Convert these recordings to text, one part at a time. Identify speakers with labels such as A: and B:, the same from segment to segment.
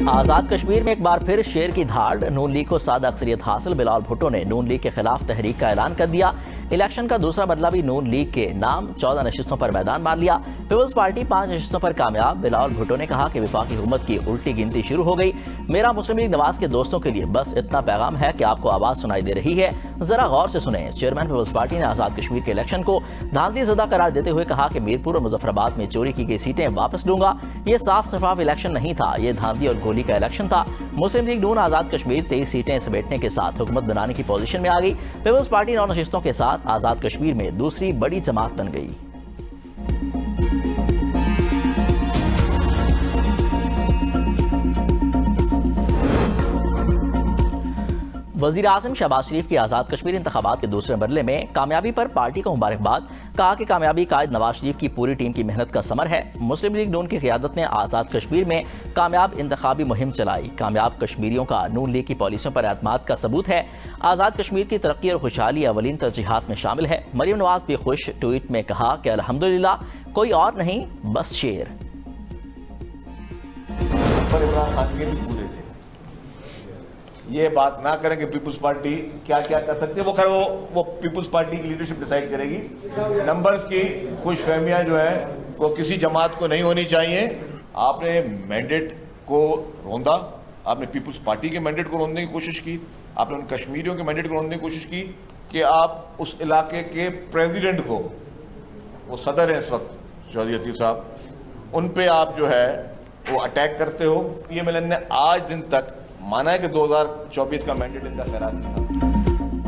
A: آزاد کشمیر میں ایک بار پھر شیر کی دھاڑ، نون لیگ کو سادہ اکثریت حاصل۔ بلاول بھٹو نے نون لیگ کے خلاف تحریک کا اعلان کر دیا۔ الیکشن کا دوسرا مرحلہ بھی نون لیگ کے نام، 14 نشستوں پر میدان مار لیا۔ پیپلز پارٹی 5 نشستوں پر کامیاب۔ بلاول بھٹو نے کہا کہ وفاقی حکومت کی الٹی گنتی شروع ہو گئی۔ میرا مسلم لیگ نواز کے دوستوں کے لیے بس اتنا پیغام ہے کہ آپ کو آواز سنائی دے رہی ہے، ذرا غور سے سنیں۔ چیئرمین پیپلز پارٹی نے آزاد کشمیر کے الیکشن کو دھاندلی زدہ قرار دیتے ہوئے کہا کہ میرپور اور مظفر آباد میں چوری کی گئی سیٹیں واپس لوں گا۔ یہ صاف شفاف الیکشن نہیں تھا، یہ دھاندلی اور گولی کا الیکشن تھا۔ مسلم لیگ نون آزاد کشمیر 23 سیٹیں سمیٹنے کے ساتھ حکومت بنانے کی پوزیشن میں آ گئی۔ پیپلز پارٹی 9 نشستوں کے ساتھ آزاد کشمیر میں دوسری بڑی جماعت بن گئی۔ وزیر اعظم شہباز شریف کی آزاد کشمیر انتخابات کے دوسرے مرحلے میں کامیابی پر پارٹی کو مبارکباد۔ کہا کہ کامیابی قائد نواز شریف کی پوری ٹیم کی محنت کا ثمر ہے۔ مسلم لیگ نون کی قیادت نے آزاد کشمیر میں کامیاب انتخابی مہم چلائی۔ کامیاب کشمیریوں کا نون لیگ کی پالیسیوں پر اعتماد کا ثبوت ہے۔ آزاد کشمیر کی ترقی اور خوشحالی اولین ترجیحات میں شامل ہے۔ مریم نواز بھی خوش ٹویٹ میں کہا کہ الحمدللہ کوئی اور نہیں بس شیر۔
B: عمران خان کے بھی پورے تھے، یہ بات نہ کریں کہ پیپلز پارٹی کیا کیا کر سکتے ہیں، وہ پیپلز پارٹی کی لیڈرشپ ڈیسائیڈ کرے گی۔ نمبرز کی خوش فہمیاں جو ہیں وہ کسی جماعت کو نہیں ہونی چاہیے۔ آپ نے مینڈیٹ کو روندا، آپ نے پیپلز پارٹی کے مینڈیٹ کو روندنے کی کوشش کی، آپ نے ان کشمیریوں کے مینڈیٹ کو روندنے کی کوشش کی کہ آپ اس علاقے کے پریزیڈنٹ کو، وہ صدر ہیں اس وقت چودھری عتیق صاحب، ان پہ آپ جو ہے وہ اٹیک کرتے ہو۔ یہ ملن نے آج دن تک مانا ہے کہ 2024 کا مینڈیٹ ان کا خیرات نہیں تھا۔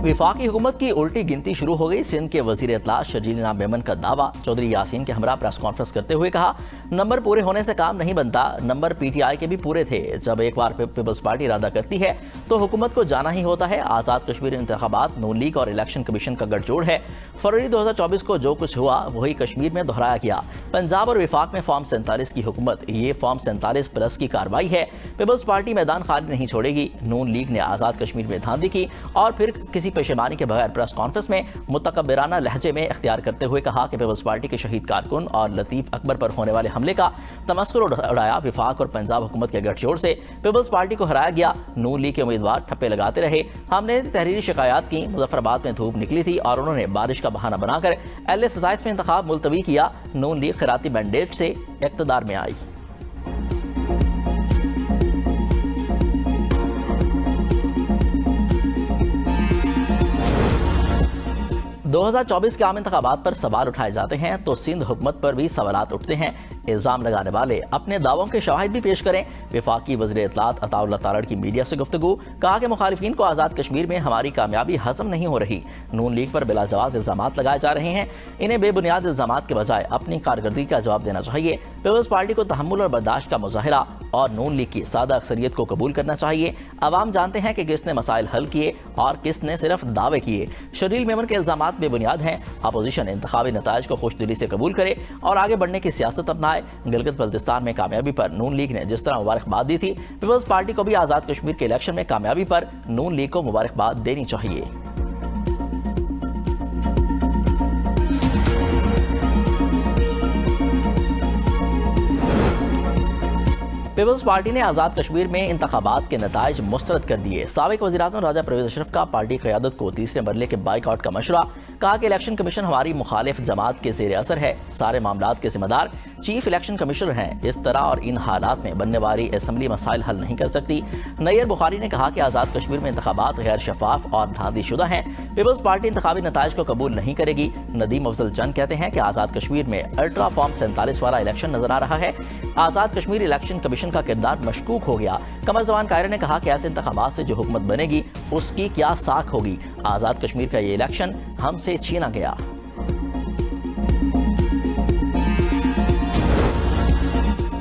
A: وفاقی حکومت کی الٹی گنتی شروع ہو گئی۔ سندھ کے وزیر اطلاع شرجیل انعام میمن کا دعویٰ، چودھری یاسین کے ہمراہ پریس کانفرنس کرتے ہوئے کہا نمبر پورے ہونے سے کام نہیں بنتا، نمبر پی ٹی آئی کے بھی پورے تھے۔ جب ایک بار پیپلز پارٹی ارادہ کرتی ہے تو حکومت کو جانا ہی ہوتا ہے۔ آزاد کشمیر انتخابات نون لیگ اور الیکشن کمیشن کا گٹھ جوڑ ہے۔ فروری 2024 کو جو کچھ ہوا وہی کشمیر میں دہرایا گیا۔ پنجاب اور وفاق میں فارم 47 کی حکومت، یہ فارم 47+ کی کارروائی ہے۔ پیپلز پارٹی میدان خالی نہیں چھوڑے گی۔ نون لیگ نے آزاد کشمیر میں دھاندلی کی اور پھر کسی پشیمانی کے بغیر پریس کانفرنس میں متکبرانہ لہجے میں اختیار کرتے ہوئے کہا کہ پیپلز پارٹی کے شہید کارکن اور لطیف اکبر پر ہونے والے حملے کا تمسخر اڑایا۔ وفاق اور پنجاب حکومت کے گٹھ جوڑ سے پیپلز پارٹی کو ہرایا گیا۔ نون لیگ کے امیدوار ٹھپے لگاتے رہے۔ ہم نے تحریری شکایات کی، مظفر آباد میں دھوپ نکلی تھی اور انہوں نے بارش کا بہانہ بنا کر اہل 27 میں انتخاب ملتوی کیا۔ نون لیگ خیراتی مینڈیٹ سے اقتدار میں آئی۔ 2024 کے عام انتخابات پر سوال اٹھائے جاتے ہیں تو سندھ حکومت پر بھی سوالات اٹھتے ہیں۔ الزام لگانے والے اپنے دعووں کے شواہد بھی پیش کریں۔ وفاقی وزیر اطلاعات عطا اللہ تارڑ کی میڈیا سے گفتگو، کہا کہ مخالفین کو آزاد کشمیر میں ہماری کامیابی ہضم نہیں ہو رہی۔ نون لیگ پر بلا جواز الزامات لگائے جا رہے ہیں، انہیں بے بنیاد الزامات کے بجائے اپنی کارکردگی کا جواب دینا چاہیے۔ پیپلز پارٹی کو تحمل اور برداشت کا مظاہرہ اور نون لیگ کی سادہ اکثریت کو قبول کرنا چاہیے۔ عوام جانتے ہیں کہ کس نے مسائل حل کیے اور کس نے صرف دعوے کیے۔ شرجیل میمن کے الزامات بے بنیاد ہیں۔ اپوزیشن انتخابی نتائج کو خوش دلی سے قبول کرے اور آگے بڑھنے کی سیاست اپنائے۔ گلگت بلتستان میں کامیابی پر نون لیگ نے جس طرح مبارکباد دی تھی، پیپلز پارٹی کو بھی آزاد کشمیر کے الیکشن میں کامیابی پر نون لیگ کو مبارکباد دینی چاہیے۔ پیپلز پارٹی نے آزاد کشمیر میں انتخابات کے نتائج مسترد کر دیے۔ سابق وزیراعظم راجہ پرویز اشرف کا پارٹی قیادت کو تیسرے مرحلے کے بائیک آؤٹ کا مشورہ، کہا کہ الیکشن کمیشن ہماری مخالف جماعت کے زیر اثر ہے، سارے معاملات کے ذمہ دار چیف الیکشن کمشنر ہیں، اس طرح اور ان حالات میں بننے والی اسمبلی مسائل حل نہیں کر سکتی۔ نیر بخاری نے کہا کہ آزاد کشمیر میں انتخابات غیر شفاف اور دھاندلی شدہ ہیں، پیپلز پارٹی انتخابی نتائج کو قبول نہیں کرے گی۔ ندیم افضل چند کہتے ہیں کہ آزاد کشمیر میں الٹرا فارم 47 والا الیکشن نظر آ رہا ہے۔ آزاد کشمیر الیکشن کمیشن کا کردار مشکوک ہو گیا۔ قمر زمان قاہرہ نے کہا کہ ایسے انتخابات سے جو حکومت بنے گی اس کی کیا ساکھ ہوگی۔ آزاد کشمیر کا یہ الیکشن ہم سے چھینا گیا۔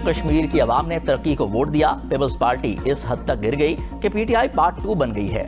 A: کشمیر کی عوام نے ترقی کو ووٹ دیا، پیپلز پارٹی اس حد تک گر گئی کہ پی ٹی آئی پارٹ 2 بن گئی ہے۔